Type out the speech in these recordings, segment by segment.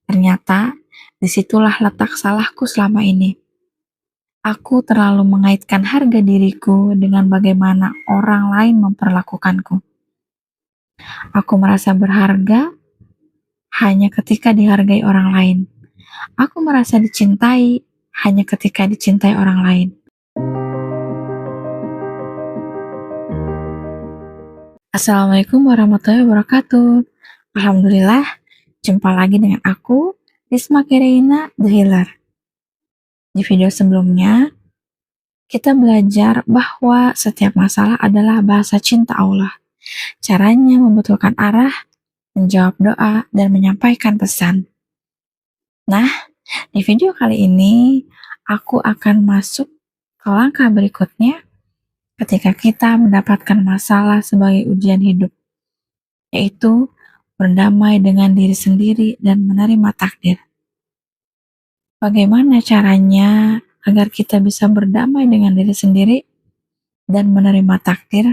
Ternyata, disitulah letak salahku selama ini. Aku terlalu mengaitkan harga diriku dengan bagaimana orang lain memperlakukanku. Aku merasa berharga hanya ketika dihargai orang lain. Aku merasa dicintai hanya ketika dicintai orang lain. Assalamualaikum warahmatullahi wabarakatuh. Alhamdulillah, jumpa lagi dengan aku, Risma Kereina The Healer. Di video sebelumnya, kita belajar bahwa setiap masalah adalah bahasa cinta Allah. Caranya membetulkan arah, menjawab doa, dan menyampaikan pesan. Nah, di video kali ini, aku akan masuk ke langkah berikutnya ketika kita mendapatkan masalah sebagai ujian hidup, yaitu berdamai dengan diri sendiri dan menerima takdir. Bagaimana caranya agar kita bisa berdamai dengan diri sendiri dan menerima takdir?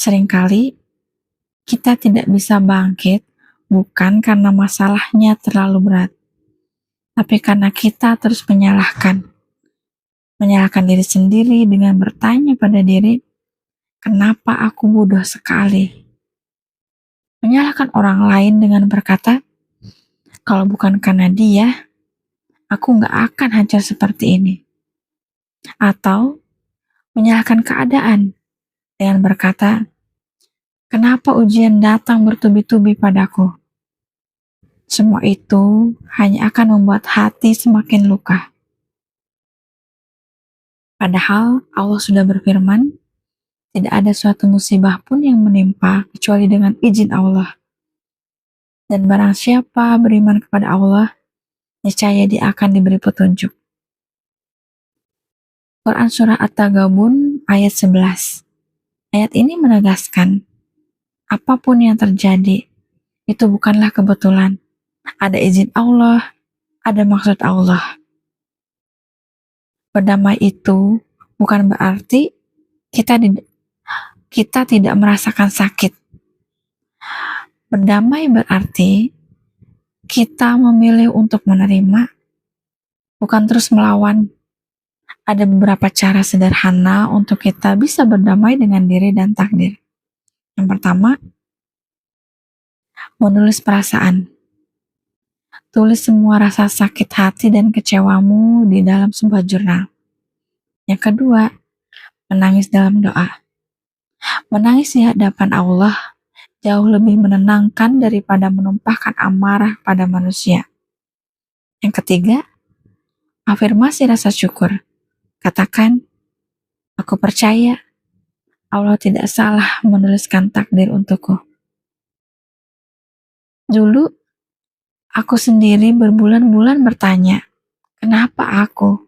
Seringkali kita tidak bisa bangkit bukan karena masalahnya terlalu berat, tapi karena kita terus menyalahkan diri sendiri dengan bertanya pada diri, kenapa aku bodoh sekali? Menyalahkan orang lain dengan berkata, kalau bukan karena dia, aku nggak akan hancur seperti ini. Atau menyalahkan keadaan dengan berkata, kenapa ujian datang bertubi-tubi padaku? Semua itu hanya akan membuat hati semakin luka. Padahal Allah sudah berfirman, tidak ada suatu musibah pun yang menimpa kecuali dengan izin Allah. Dan barang siapa beriman kepada Allah, niscaya dia akan diberi petunjuk. Quran Surah At-Taghabun ayat 11. Ayat ini menegaskan, apapun yang terjadi, itu bukanlah kebetulan. Ada izin Allah, ada maksud Allah. Berdamai itu bukan berarti kita tidak merasakan sakit. Berdamai berarti kita memilih untuk menerima, bukan terus melawan. Ada beberapa cara sederhana untuk kita bisa berdamai dengan diri dan takdir. Yang pertama, menulis perasaan. Tulis semua rasa sakit hati dan kecewamu di dalam sebuah jurnal. Yang kedua, menangis dalam doa. Menangis di hadapan Allah jauh lebih menenangkan daripada menumpahkan amarah pada manusia. Yang ketiga, afirmasi rasa syukur. Katakan, aku percaya Allah tidak salah menuliskan takdir untukku. Dulu, aku sendiri berbulan-bulan bertanya, kenapa aku?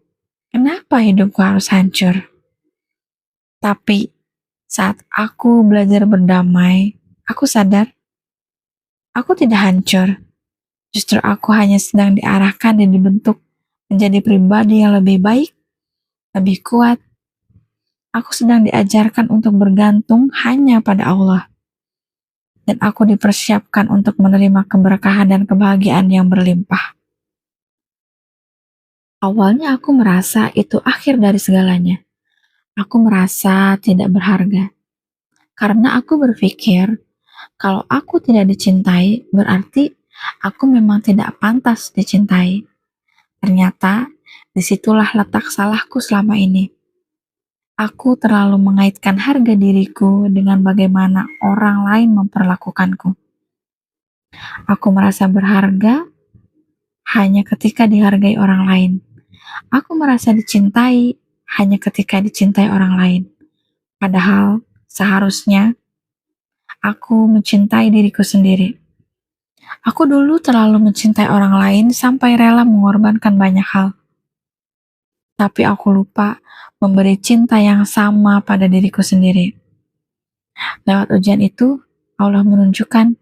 Kenapa hidupku harus hancur? Tapi, saat aku belajar berdamai, aku sadar, aku tidak hancur. Justru aku hanya sedang diarahkan dan dibentuk menjadi pribadi yang lebih baik, lebih kuat. Aku sedang diajarkan untuk bergantung hanya pada Allah. Dan aku dipersiapkan untuk menerima keberkahan dan kebahagiaan yang berlimpah. Awalnya aku merasa itu akhir dari segalanya. Aku merasa tidak berharga. Karena aku berpikir, kalau aku tidak dicintai, berarti aku memang tidak pantas dicintai. Ternyata, disitulah letak salahku selama ini. Aku terlalu mengaitkan harga diriku dengan bagaimana orang lain memperlakukanku. Aku merasa berharga hanya ketika dihargai orang lain. Aku merasa dicintai hanya ketika dicintai orang lain. Padahal seharusnya aku mencintai diriku sendiri. Aku dulu terlalu mencintai orang lain sampai rela mengorbankan banyak hal. Tapi aku lupa memberi cinta yang sama pada diriku sendiri. Lewat ujian itu, Allah menunjukkan,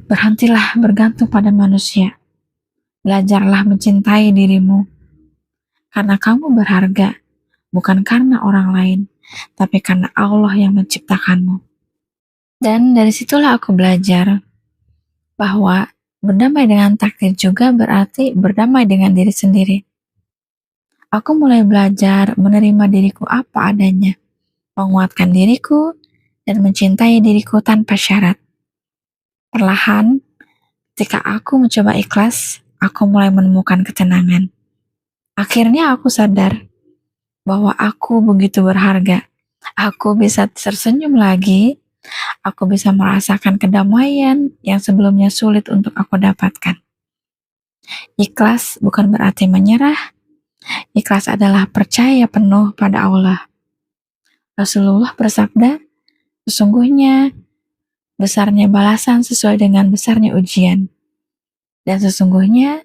berhentilah bergantung pada manusia. Belajarlah mencintai dirimu. Karena kamu berharga, bukan karena orang lain, tapi karena Allah yang menciptakanmu. Dan dari situlah aku belajar bahwa berdamai dengan takdir juga berarti berdamai dengan diri sendiri. Aku mulai belajar menerima diriku apa adanya, menguatkan diriku, dan mencintai diriku tanpa syarat. Perlahan, ketika aku mencoba ikhlas, aku mulai menemukan ketenangan. Akhirnya aku sadar bahwa aku begitu berharga. Aku bisa tersenyum lagi, aku bisa merasakan kedamaian yang sebelumnya sulit untuk aku dapatkan. Ikhlas bukan berarti menyerah, ikhlas adalah percaya penuh pada Allah. Rasulullah bersabda, sesungguhnya besarnya balasan sesuai dengan besarnya ujian. Dan sesungguhnya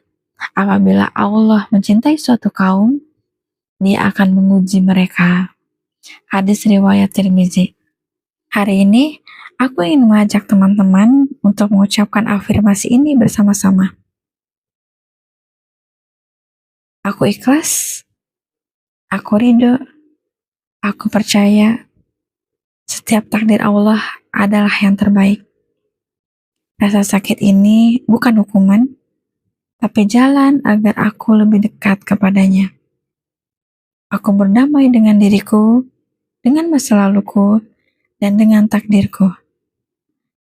apabila Allah mencintai suatu kaum, Dia akan menguji mereka. Hadis riwayat Tirmizi. Hari ini, aku ingin mengajak teman-teman untuk mengucapkan afirmasi ini bersama-sama. Aku ikhlas, aku ridho, aku percaya setiap takdir Allah adalah yang terbaik. Rasa sakit ini bukan hukuman, tapi jalan agar aku lebih dekat kepadanya. Aku berdamai dengan diriku, dengan masa laluku, dan dengan takdirku.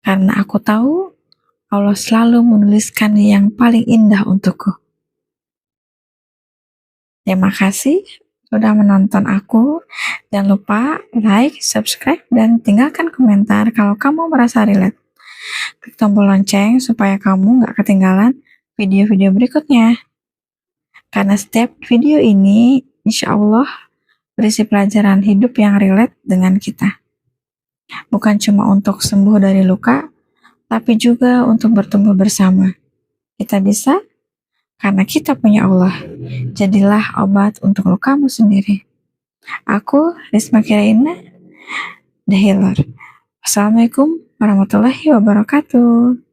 Karena aku tahu Allah selalu menuliskan yang paling indah untukku. Terima kasih sudah menonton aku. Jangan lupa like, subscribe, dan tinggalkan komentar kalau kamu merasa relate. Klik tombol lonceng supaya kamu gak ketinggalan video-video berikutnya. Karena setiap video ini, insya Allah, berisi pelajaran hidup yang relate dengan kita. Bukan cuma untuk sembuh dari luka, tapi juga untuk bertumbuh bersama. Kita bisa karena kita punya Allah. Jadilah obat untuk lukamu sendiri. Aku, Risma Kiraina, The Healer. Assalamualaikum warahmatullahi wabarakatuh.